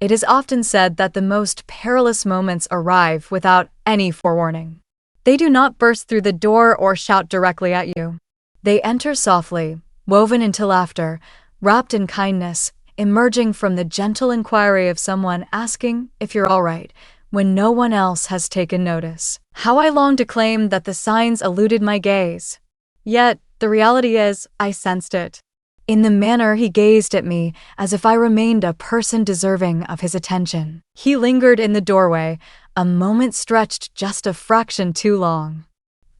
It is often said that the most perilous moments arrive without any forewarning. They do not burst through the door or shout directly at you. They enter softly, woven into laughter, wrapped in kindness, emerging from the gentle inquiry of someone asking if you're all right when no one else has taken notice. How I long to claim that the signs eluded my gaze. Yet, the reality is, I sensed it. In the manner he gazed at me as if I remained a person deserving of his attention. He lingered in the doorway, a moment stretched just a fraction too long.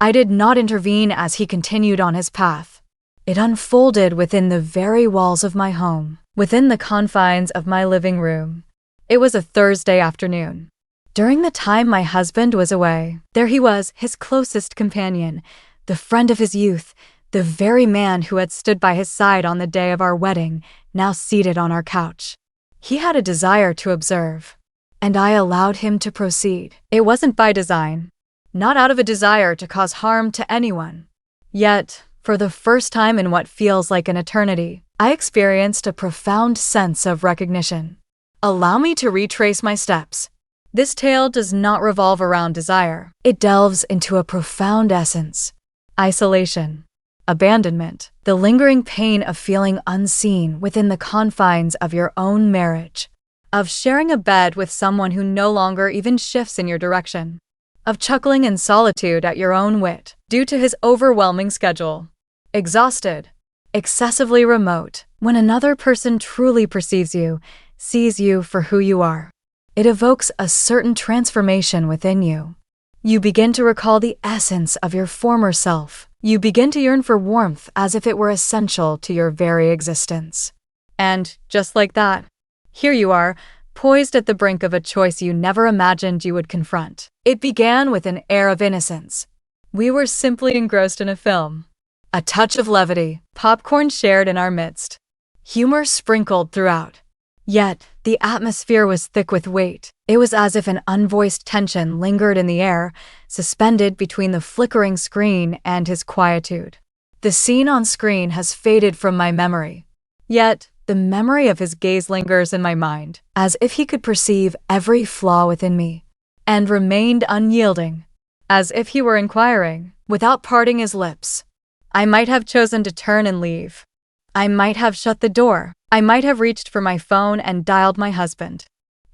I did not intervene as he continued on his path. It unfolded within the very walls of my home, within the confines of my living room. It was a Thursday afternoon. During the time my husband was away, there he was, his closest companion, the friend of his youth, the very man who had stood by his side on the day of our wedding, now seated on our couch. He had a desire to observe, and I allowed him to proceed. It wasn't by design, not out of a desire to cause harm to anyone. Yet, for the first time in what feels like an eternity, I experienced a profound sense of recognition. Allow me to retrace my steps. This tale does not revolve around desire. It delves into a profound essence: isolation, abandonment, the lingering pain of feeling unseen within the confines of your own marriage, of sharing a bed with someone who no longer even shifts in your direction, of chuckling in solitude at your own wit due to his overwhelming schedule, exhausted, excessively remote, when another person truly perceives you, sees you for who you are. It evokes a certain transformation within you. You begin to recall the essence of your former self. You begin to yearn for warmth as if it were essential to your very existence. And, just like that, here you are, poised at the brink of a choice you never imagined you would confront. It began with an air of innocence. We were simply engrossed in a film. A touch of levity, popcorn shared in our midst, humor sprinkled throughout. Yet, the atmosphere was thick with weight. It was as if an unvoiced tension lingered in the air, suspended between the flickering screen and his quietude. The scene on screen has faded from my memory. Yet, the memory of his gaze lingers in my mind, as if he could perceive every flaw within me, and remained unyielding, as if he were inquiring, without parting his lips. I might have chosen to turn and leave. I might have shut the door. I might have reached for my phone and dialed my husband.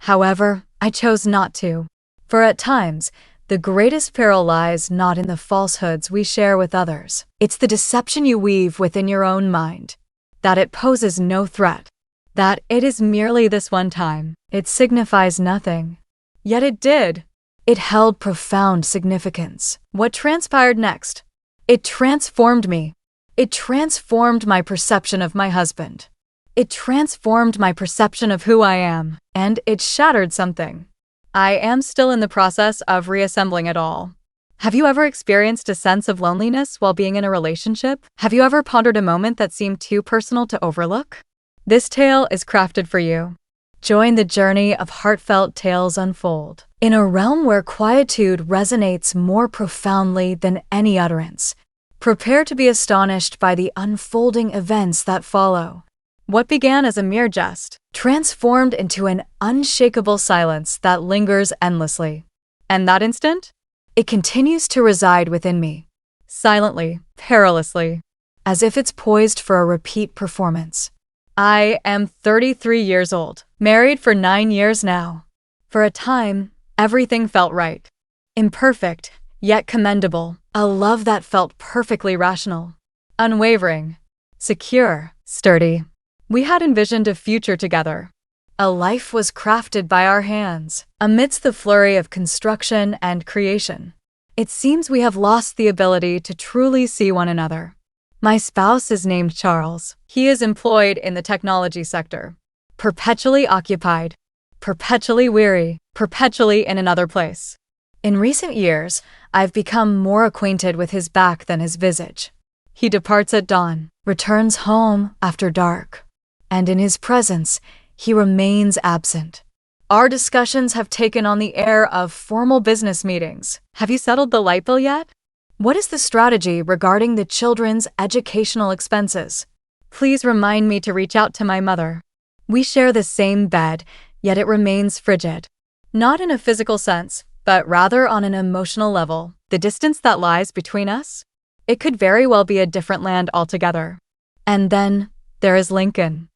However, I chose not to. For at times, the greatest peril lies not in the falsehoods we share with others. It's the deception you weave within your own mind. That it poses no threat. That it is merely this one time. It signifies nothing. Yet it did. It held profound significance. What transpired next? It transformed me. It transformed my perception of my husband. It transformed my perception of who I am, and it shattered something. I am still in the process of reassembling it all. Have you ever experienced a sense of loneliness while being in a relationship? Have you ever pondered a moment that seemed too personal to overlook? This tale is crafted for you. Join the journey of heartfelt tales unfold. In a realm where quietude resonates more profoundly than any utterance, prepare to be astonished by the unfolding events that follow. What began as a mere jest, transformed into an unshakable silence that lingers endlessly. And that instant? It continues to reside within me, silently, perilously, as if it's poised for a repeat performance. I am 33 years old, married for 9 years now. For a time, everything felt right. Imperfect, yet commendable. A love that felt perfectly rational, unwavering, secure, sturdy. We had envisioned a future together. A life was crafted by our hands, amidst the flurry of construction and creation. It seems we have lost the ability to truly see one another. My spouse is named Charles. He is employed in the technology sector, perpetually occupied, perpetually weary, perpetually in another place. In recent years, I've become more acquainted with his back than his visage. He departs at dawn, returns home after dark, and in his presence, he remains absent. Our discussions have taken on the air of formal business meetings. Have you settled the light bill yet? What is the strategy regarding the children's educational expenses? Please remind me to reach out to my mother. We share the same bed, yet it remains frigid. Not in a physical sense, but rather on an emotional level. The distance that lies between us? It could very well be a different land altogether. And then, there is Lincoln.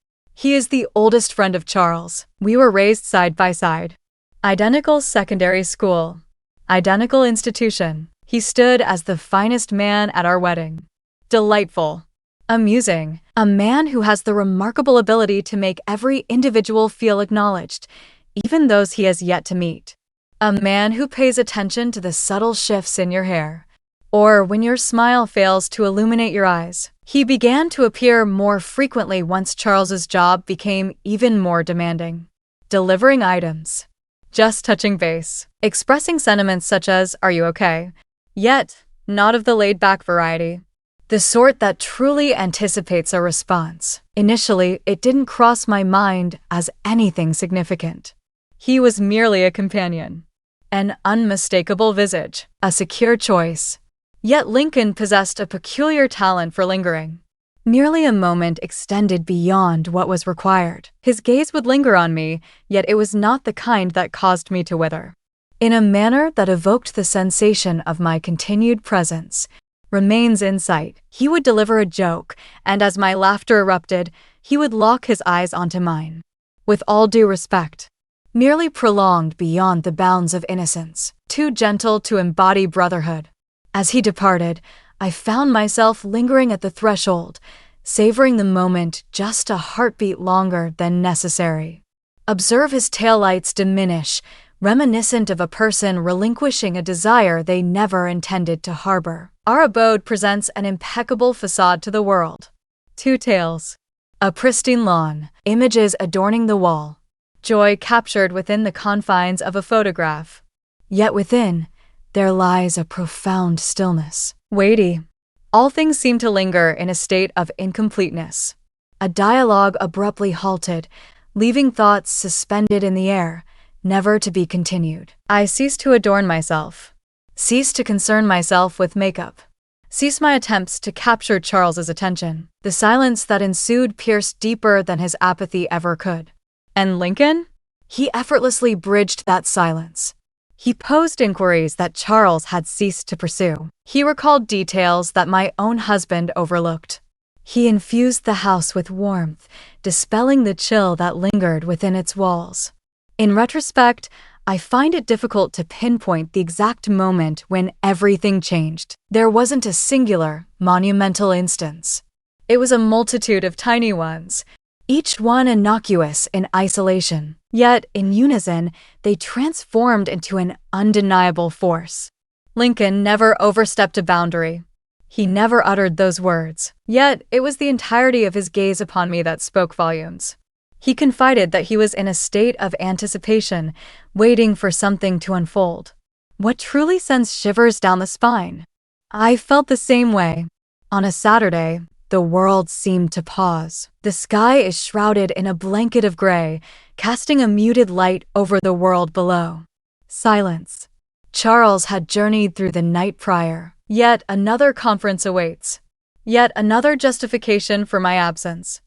He is the oldest friend of Charles. We were raised side by side. Identical secondary school. Identical institution. He stood as the finest man at our wedding. Delightful. Amusing. A man who has the remarkable ability to make every individual feel acknowledged, even those he has yet to meet. A man who pays attention to the subtle shifts in your hair, or when your smile fails to illuminate your eyes. He began to appear more frequently once Charles's job became even more demanding. Delivering items. Just touching base. Expressing sentiments such as, "Are you okay?" Yet, not of the laid-back variety. The sort that truly anticipates a response. Initially, it didn't cross my mind as anything significant. He was merely a companion. An unmistakable visage. A secure choice. Yet Lincoln possessed a peculiar talent for lingering. Merely a moment extended beyond what was required. His gaze would linger on me, yet it was not the kind that caused me to wither. In a manner that evoked the sensation of my continued presence, remains in sight. He would deliver a joke, and as my laughter erupted, he would lock his eyes onto mine. With all due respect. Merely prolonged beyond the bounds of innocence, too gentle to embody brotherhood. As he departed, I found myself lingering at the threshold, savoring the moment just a heartbeat longer than necessary. Observe his taillights diminish, reminiscent of a person relinquishing a desire they never intended to harbor. Our abode presents an impeccable facade to the world. Two tales. A pristine lawn, images adorning the wall. Joy captured within the confines of a photograph. Yet within, there lies a profound stillness. Weighty. All things seem to linger in a state of incompleteness. A dialogue abruptly halted, leaving thoughts suspended in the air, never to be continued. I cease to adorn myself. Cease to concern myself with makeup. Cease my attempts to capture Charles's attention. The silence that ensued pierced deeper than his apathy ever could. And Lincoln? He effortlessly bridged that silence. He posed inquiries that Charles had ceased to pursue. He recalled details that my own husband overlooked. He infused the house with warmth, dispelling the chill that lingered within its walls. In retrospect, I find it difficult to pinpoint the exact moment when everything changed. There wasn't a singular, monumental instance. It was a multitude of tiny ones, each one innocuous in isolation. Yet, in unison, they transformed into an undeniable force. Lincoln never overstepped a boundary. He never uttered those words. Yet, it was the entirety of his gaze upon me that spoke volumes. He confided that he was in a state of anticipation, waiting for something to unfold. What truly sends shivers down the spine? I felt the same way. On a Saturday, the world seemed to pause. The sky is shrouded in a blanket of gray, casting a muted light over the world below. Silence. Charles had journeyed through the night prior. Yet another conference awaits. Yet another justification for my absence.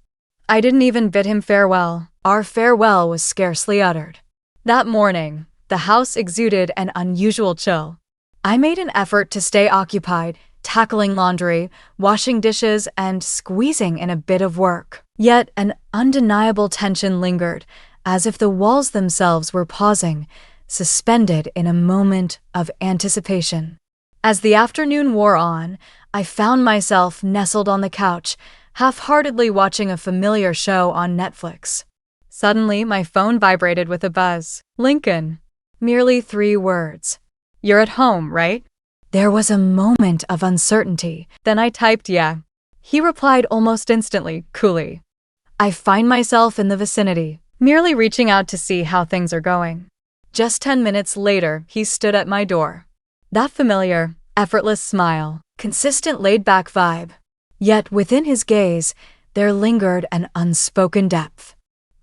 I didn't even bid him farewell. Our farewell was scarcely uttered. That morning, the house exuded an unusual chill. I made an effort to stay occupied, tackling laundry, washing dishes, and squeezing in a bit of work. Yet an undeniable tension lingered, as if the walls themselves were pausing, suspended in a moment of anticipation. As the afternoon wore on, I found myself nestled on the couch, half-heartedly watching a familiar show on Netflix. Suddenly, my phone vibrated with a buzz. Lincoln. Merely 3 words. "You're at home, right?" There was a moment of uncertainty. Then I typed, "Yeah." He replied almost instantly, coolly. I find myself in the vicinity, merely reaching out to see how things are going. Just 10 minutes later, he stood at my door. That familiar, effortless smile, consistent laid-back vibe. Yet within his gaze, there lingered an unspoken depth.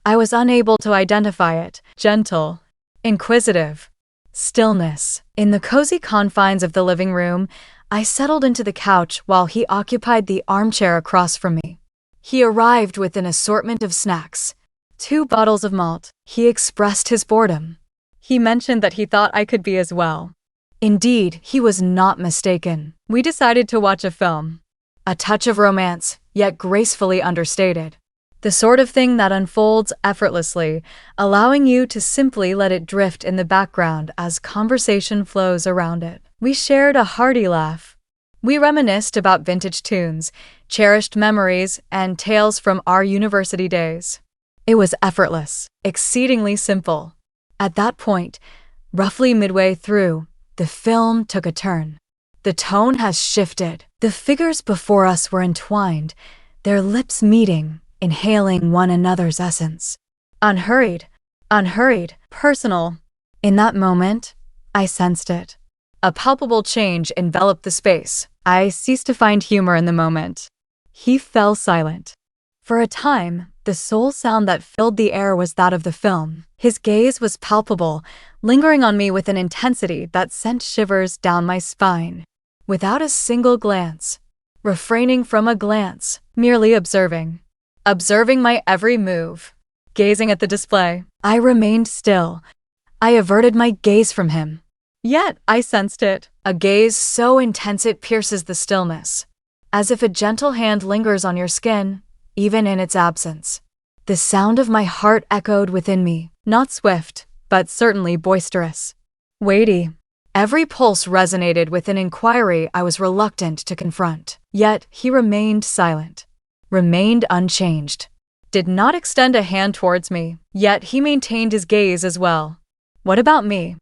I was unable to identify it. Gentle, inquisitive, stillness. In the cozy confines of the living room, I settled into the couch while he occupied the armchair across from me. He arrived with an assortment of snacks, 2 bottles of malt. He expressed his boredom. He mentioned that he thought I could be as well. Indeed, he was not mistaken. We decided to watch a film. A touch of romance, yet gracefully understated. The sort of thing that unfolds effortlessly, allowing you to simply let it drift in the background as conversation flows around it. We shared a hearty laugh. We reminisced about vintage tunes, cherished memories, and tales from our university days. It was effortless, exceedingly simple. At that point, roughly midway through, the film took a turn. The tone has shifted. The figures before us were entwined, their lips meeting, inhaling one another's essence. Unhurried, personal. In that moment, I sensed it. A palpable change enveloped the space. I ceased to find humor in the moment. He fell silent. For a time, the sole sound that filled the air was that of the film. His gaze was palpable, lingering on me with an intensity that sent shivers down my spine. Without a single glance, refraining from a glance, merely observing my every move, gazing at the display. I remained still. I averted my gaze from him. Yet I sensed it, a gaze so intense it pierces the stillness, as if a gentle hand lingers on your skin, even in its absence. The sound of my heart echoed within me, not swift, but certainly boisterous. Weighty. Every pulse resonated with an inquiry I was reluctant to confront. Yet he remained silent, remained unchanged, did not extend a hand towards me, yet he maintained his gaze as well. What about me?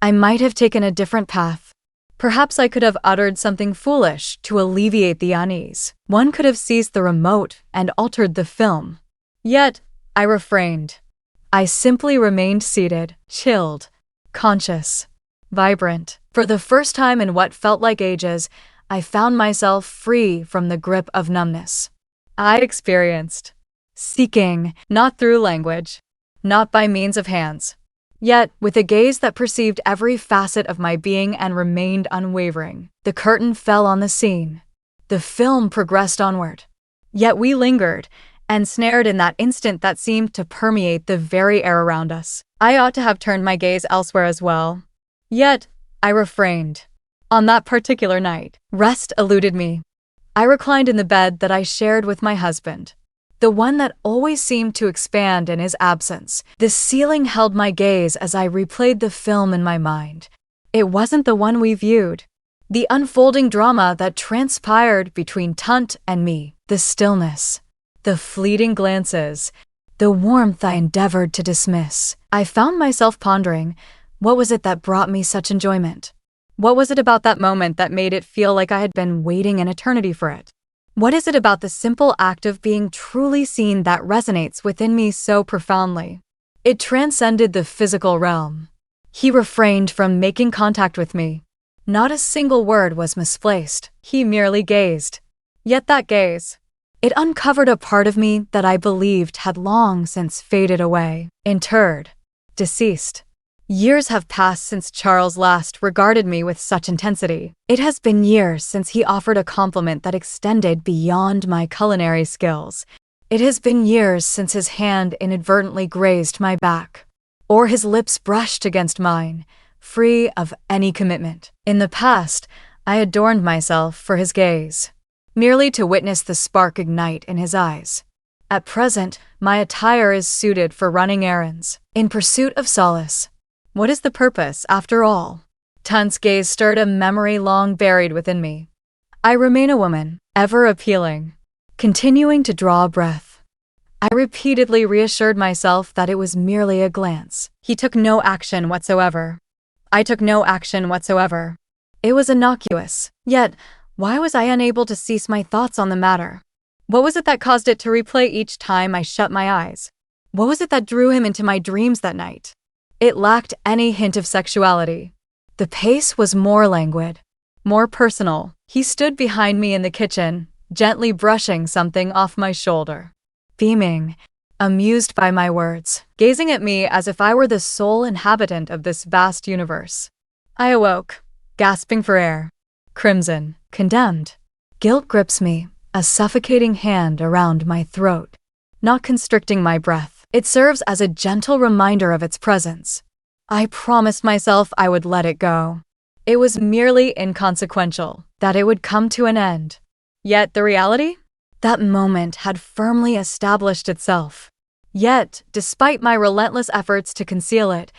I might have taken a different path. Perhaps I could have uttered something foolish to alleviate the unease. One could have seized the remote and altered the film. Yet, I refrained. I simply remained seated, chilled, conscious, vibrant. For the first time in what felt like ages, I found myself free from the grip of numbness. I experienced seeking, not through language, not by means of hands, yet with a gaze that perceived every facet of my being and remained unwavering. The curtain fell on the scene. The film progressed onward. Yet we lingered, ensnared in that instant that seemed to permeate the very air around us. I ought to have turned my gaze elsewhere as well. Yet, I refrained. On that particular night, rest eluded me. I reclined in the bed that I shared with my husband, the one that always seemed to expand in his absence. The ceiling held my gaze as I replayed the film in my mind. It wasn't the one we viewed. The unfolding drama that transpired between Tunt and me, the stillness, the fleeting glances, the warmth I endeavored to dismiss. I found myself pondering, what was it that brought me such enjoyment? What was it about that moment that made it feel like I had been waiting an eternity for it? What is it about the simple act of being truly seen that resonates within me so profoundly? It transcended the physical realm. He refrained from making contact with me. Not a single word was misplaced. He merely gazed. Yet that gaze, it uncovered a part of me that I believed had long since faded away, interred, deceased. Years have passed since Charles last regarded me with such intensity. It has been years since he offered a compliment that extended beyond my culinary skills. It has been years since his hand inadvertently grazed my back, or his lips brushed against mine, free of any commitment. In the past, I adorned myself for his gaze, merely to witness the spark ignite in his eyes. At present, my attire is suited for running errands, in pursuit of solace. What is the purpose, after all? Tunt's gaze stirred a memory long buried within me. I remain a woman, ever appealing, continuing to draw a breath. I repeatedly reassured myself that it was merely a glance. He took no action whatsoever. I took no action whatsoever. It was innocuous. Yet, why was I unable to cease my thoughts on the matter? What was it that caused it to replay each time I shut my eyes? What was it that drew him into my dreams that night? It lacked any hint of sexuality. The pace was more languid, more personal. He stood behind me in the kitchen, gently brushing something off my shoulder, beaming, amused by my words, gazing at me as if I were the sole inhabitant of this vast universe. I awoke, gasping for air, crimson, condemned. Guilt grips me, a suffocating hand around my throat, not constricting my breath, It serves as a gentle reminder of its presence. I promised myself I would let it go. It was merely inconsequential, that it would come to an end. Yet the reality? That moment had firmly established itself. Yet, despite my relentless efforts to conceal it,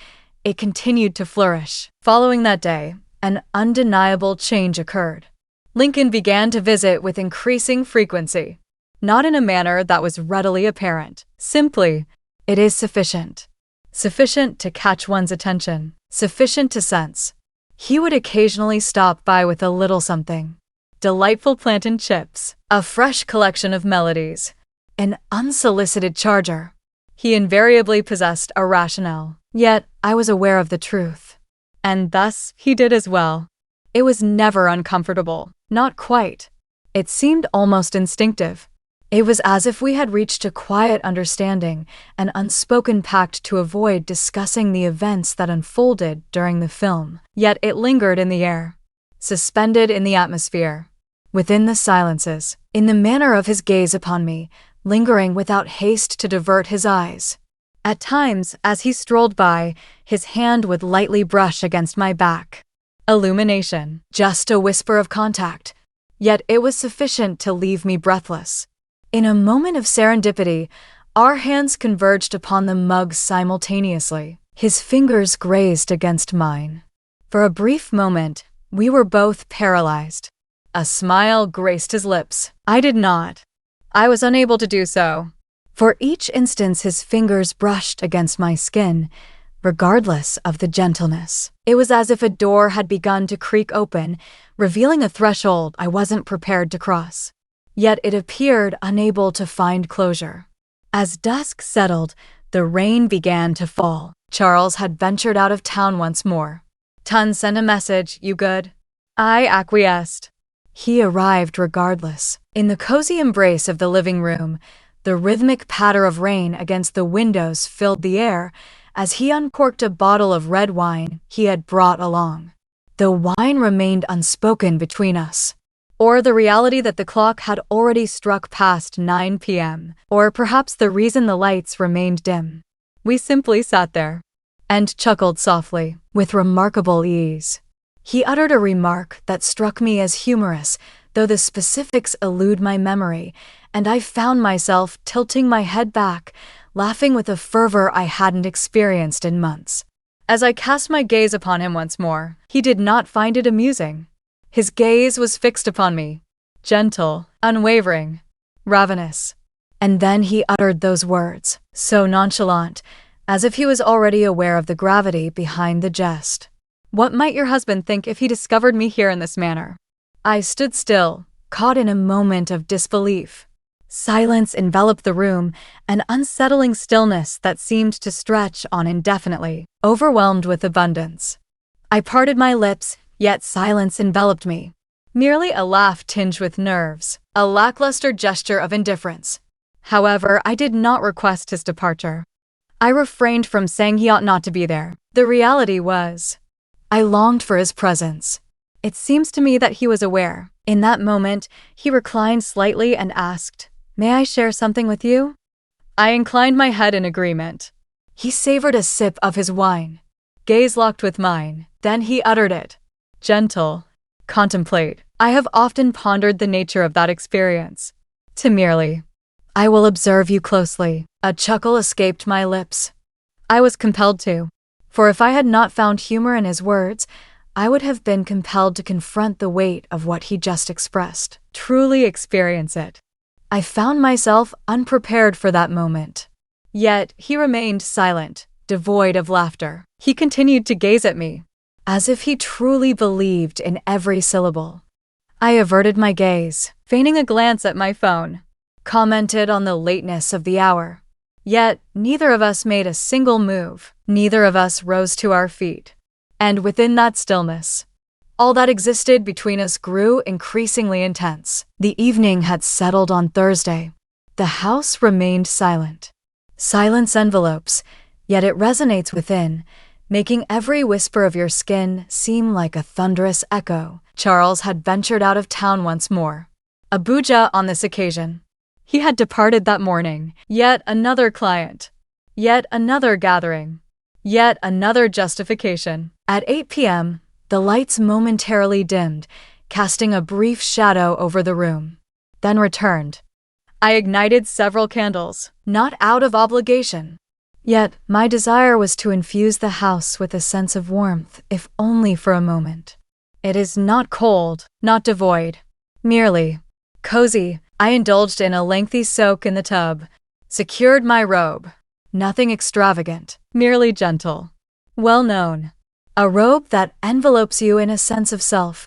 it continued to flourish. Following that day, an undeniable change occurred. Lincoln began to visit with increasing frequency. Not in a manner that was readily apparent. Simply, it is sufficient. Sufficient to catch one's attention. Sufficient to sense. He would occasionally stop by with a little something. Delightful plantain chips, a fresh collection of melodies, an unsolicited charger. He invariably possessed a rationale, yet I was aware of the truth. And thus he did as well. It was never uncomfortable, not quite. It seemed almost instinctive. It was as if we had reached a quiet understanding, an unspoken pact to avoid discussing the events that unfolded during the film. Yet it lingered in the air, suspended in the atmosphere, within the silences, in the manner of his gaze upon me, lingering without haste to divert his eyes. At times, as he strolled by, his hand would lightly brush against my back. Illumination, just a whisper of contact. Yet it was sufficient to leave me breathless. In a moment of serendipity, our hands converged upon the mug simultaneously. His fingers grazed against mine. For a brief moment, we were both paralyzed. A smile graced his lips. I did not. I was unable to do so. For each instant his fingers brushed against my skin, regardless of the gentleness. It was as if a door had begun to creak open, revealing a threshold I wasn't prepared to cross. Yet it appeared unable to find closure. As dusk settled, the rain began to fall. Charles had ventured out of town once more. "Ton, send a message, you good?" I acquiesced. He arrived regardless. In the cozy embrace of the living room, the rhythmic patter of rain against the windows filled the air as he uncorked a bottle of red wine he had brought along. The wine remained unspoken between us. Or the reality that the clock had already struck past 9 p.m., or perhaps the reason the lights remained dim. We simply sat there and chuckled softly, with remarkable ease. He uttered a remark that struck me as humorous, though the specifics elude my memory, and I found myself tilting my head back, laughing with a fervor I hadn't experienced in months. As I cast my gaze upon him once more, he did not find it amusing. His gaze was fixed upon me, gentle, unwavering, ravenous. And then he uttered those words, so nonchalant, as if he was already aware of the gravity behind the jest. "What might your husband think if he discovered me here in this manner?" I stood still, caught in a moment of disbelief. Silence enveloped the room, an unsettling stillness that seemed to stretch on indefinitely, overwhelmed with abundance. I parted my lips, yet silence enveloped me. Merely a laugh tinged with nerves, a lackluster gesture of indifference. However, I did not request his departure. I refrained from saying he ought not to be there. The reality was, I longed for his presence. It seems to me that he was aware. In that moment, he reclined slightly and asked, "May I share something with you?" I inclined my head in agreement. He savored a sip of his wine. Gaze locked with mine. Then he uttered it. Gentle. Contemplate. I have often pondered the nature of that experience. To merely, "I will observe you closely." A chuckle escaped my lips. I was compelled to. For if I had not found humor in his words, I would have been compelled to confront the weight of what he just expressed. Truly experience it. I found myself unprepared for that moment. Yet he remained silent, devoid of laughter. He continued to gaze at me, as if he truly believed in every syllable. I averted my gaze, feigning a glance at my phone, commented on the lateness of the hour. Yet neither of us made a single move. Neither of us rose to our feet. And within that stillness, all that existed between us grew increasingly intense. The evening had settled on Thursday. The house remained silent. Silence envelopes, yet it resonates within, making every whisper of your skin seem like a thunderous echo. Charles had ventured out of town once more. Abuja on this occasion. He had departed that morning. Yet another client. Yet another gathering. Yet another justification. At 8 p.m., the lights momentarily dimmed, casting a brief shadow over the room. Then returned. I ignited several candles, not out of obligation. Yet my desire was to infuse the house with a sense of warmth, if only for a moment. It is not cold, not devoid. Merely cozy. I indulged in a lengthy soak in the tub, secured my robe. Nothing extravagant, merely gentle. Well known. A robe that envelopes you in a sense of self,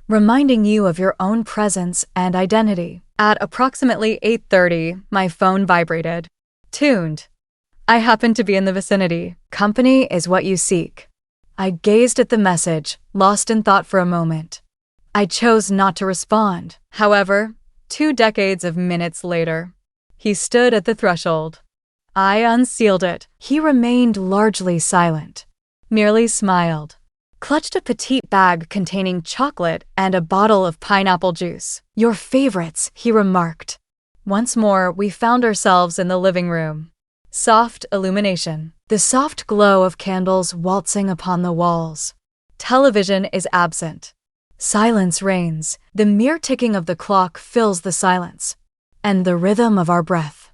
reminding you of your own presence and identity. At approximately 8:30, my phone vibrated. Tuned. I happened to be in the vicinity. Company is what you seek. I gazed at the message, lost in thought for a moment. I chose not to respond. However, 2 decades of minutes later, he stood at the threshold. I unsealed it. He remained largely silent, merely smiled, clutched a petite bag containing chocolate and a bottle of pineapple juice. Your favorites, he remarked. Once more, we found ourselves in the living room. Soft illumination, the soft glow of candles waltzing upon the walls. Television is absent. Silence reigns. The mere ticking of the clock fills the silence, and the rhythm of our breath.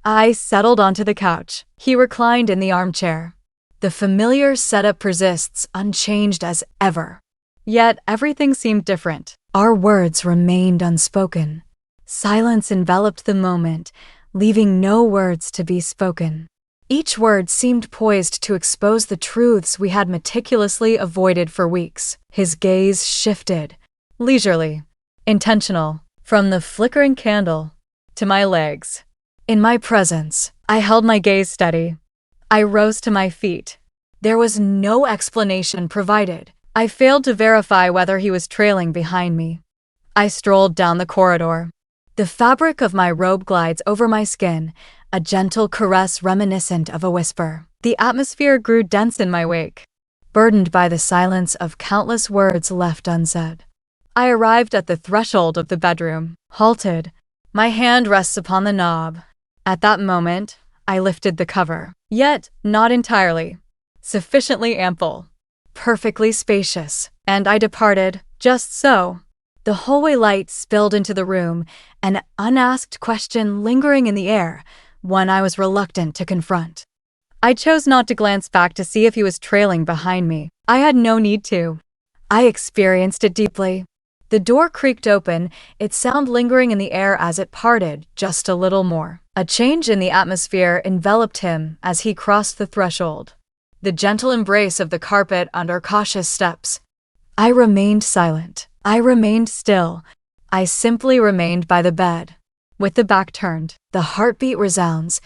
I settled onto the couch. He reclined in the armchair. The familiar setup persists, unchanged as ever. Yet everything seemed different. Our words remained unspoken. Silence enveloped the moment, leaving no words to be spoken. Each word seemed poised to expose the truths we had meticulously avoided for weeks. His gaze shifted, leisurely, intentional, from the flickering candle to my legs. In my presence, I held my gaze steady. I rose to my feet. There was no explanation provided. I failed to verify whether he was trailing behind me. I strolled down the corridor. The fabric of my robe glides over my skin, a gentle caress reminiscent of a whisper. The atmosphere grew dense in my wake, burdened by the silence of countless words left unsaid. I arrived at the threshold of the bedroom, halted. My hand rests upon the knob. At that moment, I lifted the cover. Yet, not entirely. Sufficiently ample. Perfectly spacious. And I departed, just so. The hallway light spilled into the room, an unasked question lingering in the air, one I was reluctant to confront. I chose not to glance back to see if he was trailing behind me. I had no need to. I experienced it deeply. The door creaked open, its sound lingering in the air as it parted, just a little more. A change in the atmosphere enveloped him as he crossed the threshold. The gentle embrace of the carpet under cautious steps. I remained silent. I remained still. I simply remained by the bed. With the back turned, the heartbeat resounds,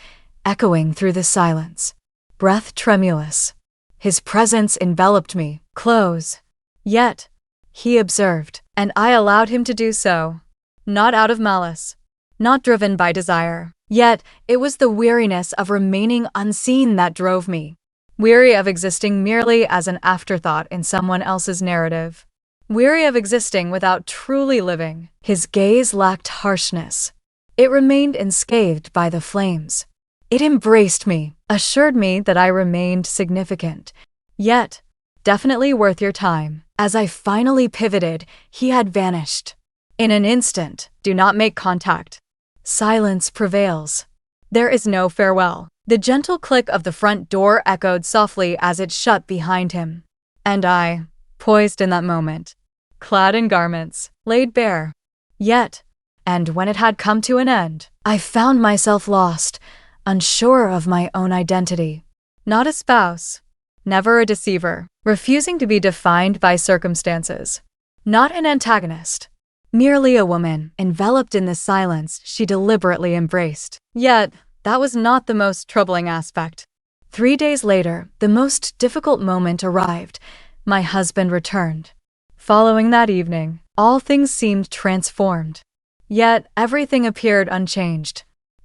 echoing through the silence. Breath tremulous. His presence enveloped me, close. Yet, he observed, and I allowed him to do so. Not out of malice. Not driven by desire. Yet, it was the weariness of remaining unseen that drove me. Weary of existing merely as an afterthought in someone else's narrative. Weary of existing without truly living. His gaze lacked harshness. It remained unscathed by the flames. It embraced me, assured me that I remained significant. Yet, definitely worth your time. As I finally pivoted, he had vanished. In an instant, do not make contact. Silence prevails. There is no farewell. The gentle click of the front door echoed softly as it shut behind him. And I, poised in that moment, clad in garments, laid bare. Yet, and when it had come to an end, I found myself lost, unsure of my own identity. Not a spouse, never a deceiver, refusing to be defined by circumstances. Not an antagonist, merely a woman, enveloped in the silence she deliberately embraced. Yet, that was not the most troubling aspect. 3 days later, the most difficult moment arrived. My husband returned. Following that evening, all things seemed transformed. Yet, everything appeared unchanged.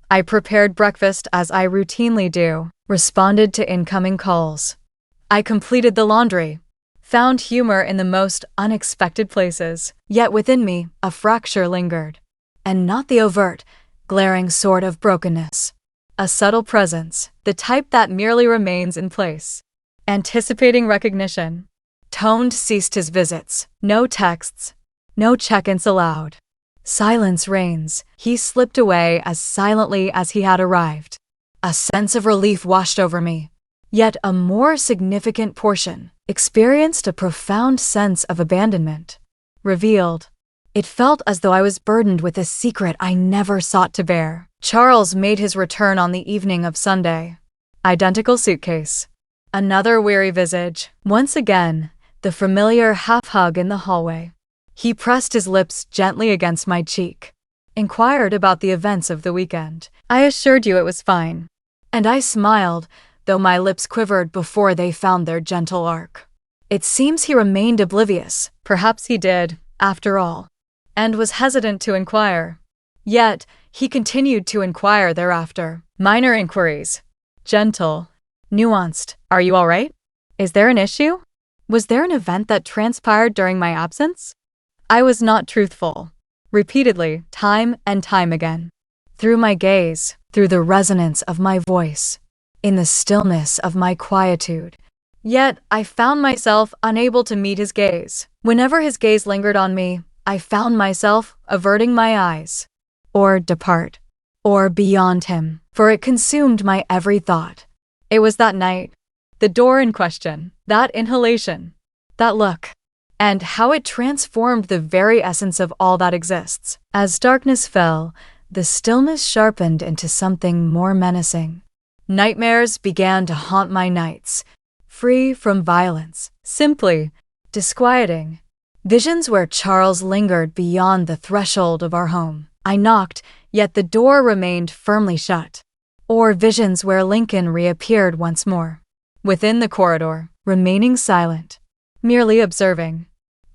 I prepared breakfast as I routinely do, responded to incoming calls. I completed the laundry, found humor in the most unexpected places. Yet within me, a fracture lingered. And not the overt, glaring sort of brokenness. a subtle presence, the type that merely remains in place, anticipating recognition. Toned ceased his visits. No texts, no check-ins allowed. Silence reigns. He slipped away as silently as he had arrived. A sense of relief washed over me. Yet a more significant portion experienced a profound sense of abandonment. Revealed. It felt as though I was burdened with a secret I never sought to bear. Charles made his return on the evening of Sunday. Identical suitcase. Another weary visage. Once again, the familiar half-hug in the hallway. He pressed his lips gently against my cheek. Inquired about the events of the weekend. I assured you it was fine. And I smiled, though my lips quivered before they found their gentle arc. It seems he remained oblivious. Perhaps he did, after all, and was hesitant to inquire. Yet, he continued to inquire thereafter. Minor inquiries. Gentle. Nuanced. Are you all right? Is there an issue? Was there an event that transpired during my absence? I was not truthful. Repeatedly, time and time again. Through my gaze, through the resonance of my voice, in the stillness of my quietude. Yet, I found myself unable to meet his gaze. Whenever his gaze lingered on me, I found myself averting my eyes. Or depart. Or beyond him, for it consumed my every thought. It was that night. The door in question. That inhalation. That look. And how it transformed the very essence of all that exists. As darkness fell, the stillness sharpened into something more menacing. Nightmares began to haunt my nights, free from violence, simply disquieting. Visions where Charles lingered beyond the threshold of our home. I knocked, yet the door remained firmly shut. Or visions where Lincoln reappeared once more, within the corridor, remaining silent, merely observing.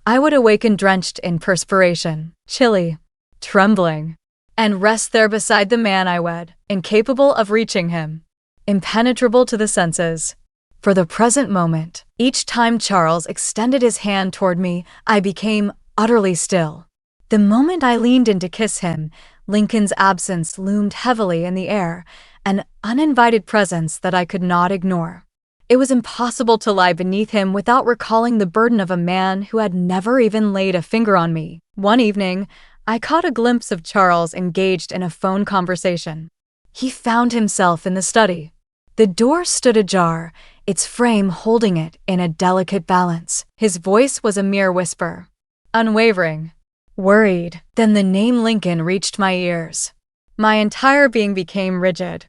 I would awaken drenched in perspiration, chilly, trembling, and rest there beside the man I wed, incapable of reaching him, impenetrable to the senses. For the present moment, each time Charles extended his hand toward me, I became utterly still. The moment I leaned in to kiss him, Lincoln's absence loomed heavily in the air, an uninvited presence that I could not ignore. It was impossible to lie beneath him without recalling the burden of a man who had never even laid a finger on me. One evening, I caught a glimpse of Charles engaged in a phone conversation. He found himself in the study. The door stood ajar, its frame holding it in a delicate balance. His voice was a mere whisper. Unwavering. Worried. Then the name Lincoln reached my ears. My entire being became rigid.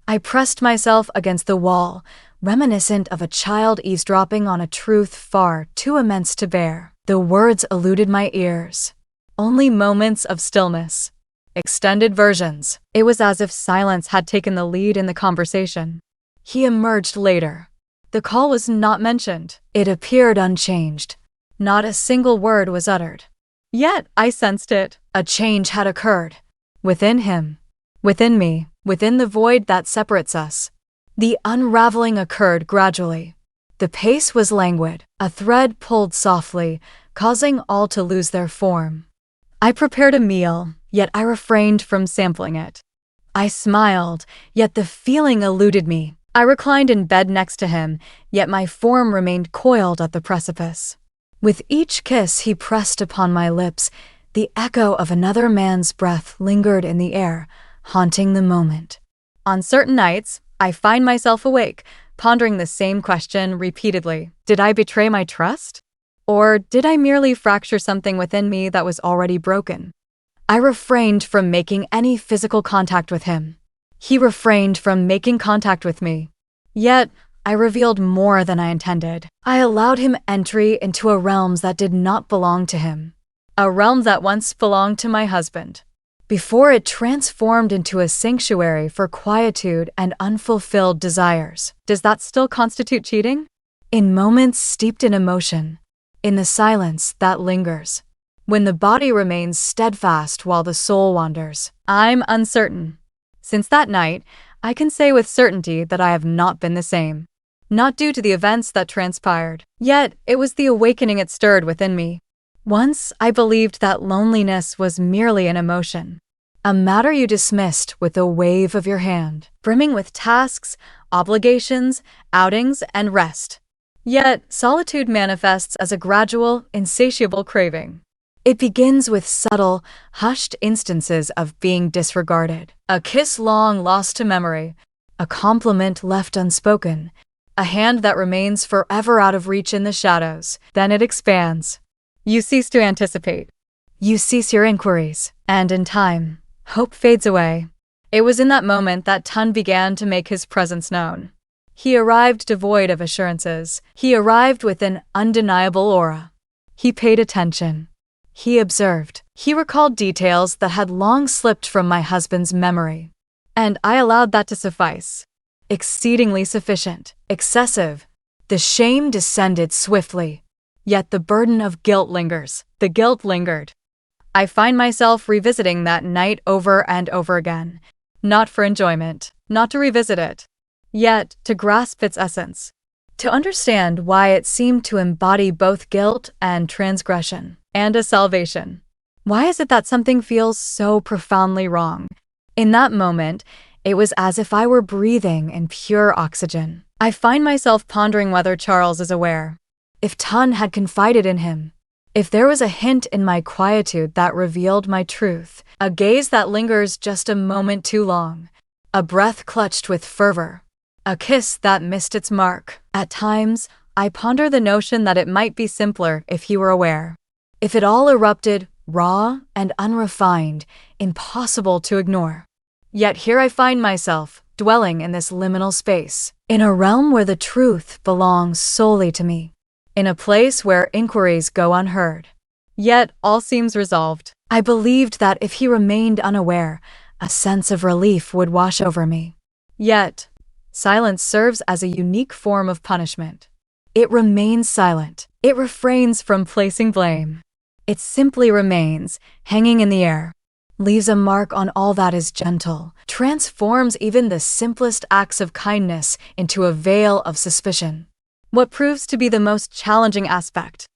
I pressed myself against the wall, reminiscent of a child eavesdropping on a truth far too immense to bear. The words eluded my ears. Only moments of stillness. Extended versions. It was as if silence had taken the lead in the conversation. He emerged later. The call was not mentioned. It appeared unchanged. Not a single word was uttered. Yet I sensed it. A change had occurred. Within him. Within me. Within the void that separates us. The unraveling occurred gradually. The pace was languid. A thread pulled softly, causing all to lose their form. I prepared a meal, yet I refrained from sampling it. I smiled, yet the feeling eluded me. I reclined in bed next to him, yet my form remained coiled at the precipice. With each kiss he pressed upon my lips, the echo of another man's breath lingered in the air, haunting the moment. On certain nights, I find myself awake, pondering the same question repeatedly. Did I betray my trust? Or did I merely fracture something within me that was already broken? I refrained from making any physical contact with him. He refrained from making contact with me. Yet, I revealed more than I intended. I allowed him entry into a realm that did not belong to him. A realm that once belonged to my husband. Before it transformed into a sanctuary for quietude and unfulfilled desires. Does that still constitute cheating? In moments steeped in emotion. In the silence that lingers. When the body remains steadfast while the soul wanders. I'm uncertain. Since that night, I can say with certainty that I have not been the same. Not due to the events that transpired. Yet, it was the awakening it stirred within me. Once, I believed that loneliness was merely an emotion. a matter you dismissed with a wave of your hand, brimming with tasks, obligations, outings, and rest. Yet, solitude manifests as a gradual, insatiable craving. It begins with subtle, hushed instances of being disregarded, a kiss long lost to memory, a compliment left unspoken, a hand that remains forever out of reach in the shadows. Then it expands. You cease to anticipate. You cease your inquiries, and in time, hope fades away. It was in that moment that Tun began to make his presence known. He arrived devoid of assurances. He arrived with an undeniable aura. He paid attention. He observed. He recalled details that had long slipped from my husband's memory. And I allowed that to suffice. Exceedingly sufficient. Excessive. The shame descended swiftly. Yet the burden of guilt lingers. The guilt lingered. I find myself revisiting that night over and over again. Not for enjoyment. Not to revisit it. Yet to grasp its essence. To understand why it seemed to embody both guilt and transgression. And a salvation. Why is it that something feels so profoundly wrong? In that moment, it was as if I were breathing in pure oxygen. I find myself pondering whether Charles is aware. If Tun had confided in him. If there was a hint in my quietude that revealed my truth. A gaze that lingers just a moment too long. A breath clutched with fervor. A kiss that missed its mark. At times, I ponder the notion that it might be simpler if he were aware. If it all erupted, raw and unrefined, impossible to ignore. Yet here I find myself, dwelling in this liminal space, in a realm where the truth belongs solely to me, in a place where inquiries go unheard. Yet all seems resolved. I believed that if he remained unaware, a sense of relief would wash over me. Yet, silence serves as a unique form of punishment. It remains silent. It refrains from placing blame. It simply remains, hanging in the air, leaves a mark on all that is gentle, transforms even the simplest acts of kindness into a veil of suspicion. What proves to be the most challenging aspect?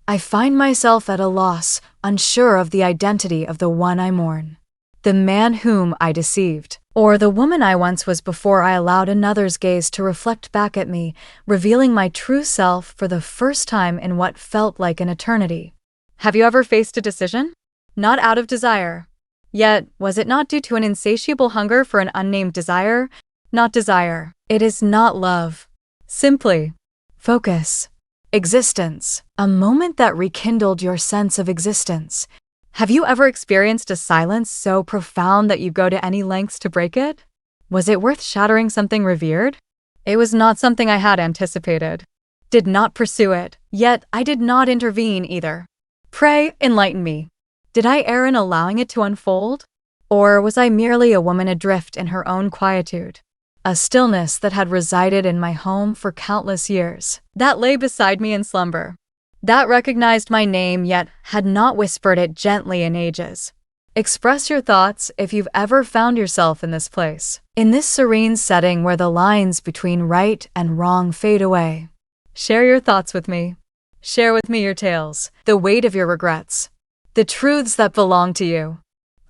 I find myself at a loss, unsure of the identity of the one I mourn. The man whom I deceived, or the woman I once was before I allowed another's gaze to reflect back at me, revealing my true self for the first time in what felt like an eternity. Have you ever faced a decision? Not out of desire. Yet, was it not due to an insatiable hunger for an unnamed desire? Not desire. It is not love. Simply focus. Existence. A moment that rekindled your sense of existence. Have you ever experienced a silence so profound that you go to any lengths to break it? Was it worth shattering something revered? It was not something I had anticipated. Did not pursue it, yet I did not intervene either. Pray, enlighten me. Did I err in allowing it to unfold? Or was I merely a woman adrift in her own quietude? A stillness that had resided in my home for countless years, that lay beside me in slumber, that recognized my name yet had not whispered it gently in ages. Express your thoughts if you've ever found yourself in this place, in this serene setting where the lines between right and wrong fade away. Share your thoughts with me. Share with me your tales, the weight of your regrets, the truths that belong to you.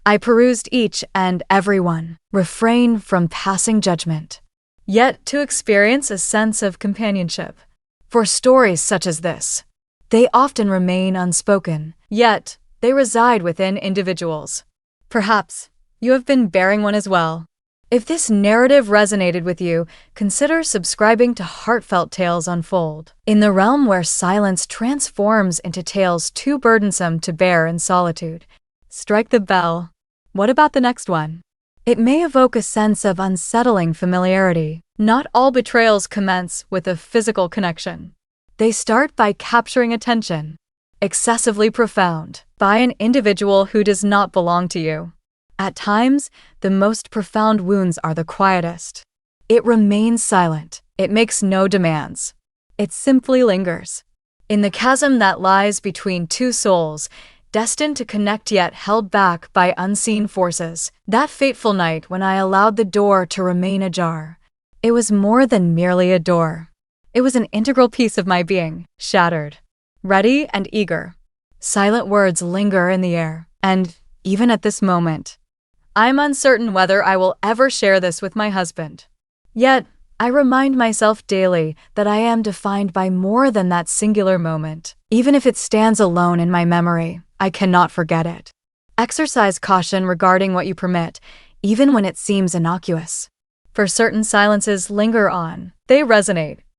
I perused each and every one, refrain from passing judgment, yet to experience a sense of companionship. For stories such as this, they often remain unspoken, yet they reside within individuals. Perhaps you have been bearing one as well. If this narrative resonated with you, consider subscribing to Heartfelt Tales Unfold, in the realm where silence transforms into tales too burdensome to bear in solitude. Strike the bell. What about the next one? It may evoke a sense of unsettling familiarity. Not all betrayals commence with a physical connection. They start by capturing attention, excessively profound, by an individual who does not belong to you. At times, the most profound wounds are the quietest. It remains silent. It makes no demands. It simply lingers. In the chasm that lies between two souls, destined to connect yet held back by unseen forces, that fateful night when I allowed the door to remain ajar. It was more than merely a door. It was an integral piece of my being, shattered, ready and eager. Silent words linger in the air, and, even at this moment, I'm uncertain whether I will ever share this with my husband. Yet, I remind myself daily that I am defined by more than that singular moment. Even if it stands alone in my memory, I cannot forget it. Exercise caution regarding what you permit, even when it seems innocuous. For certain silences linger on. They resonate,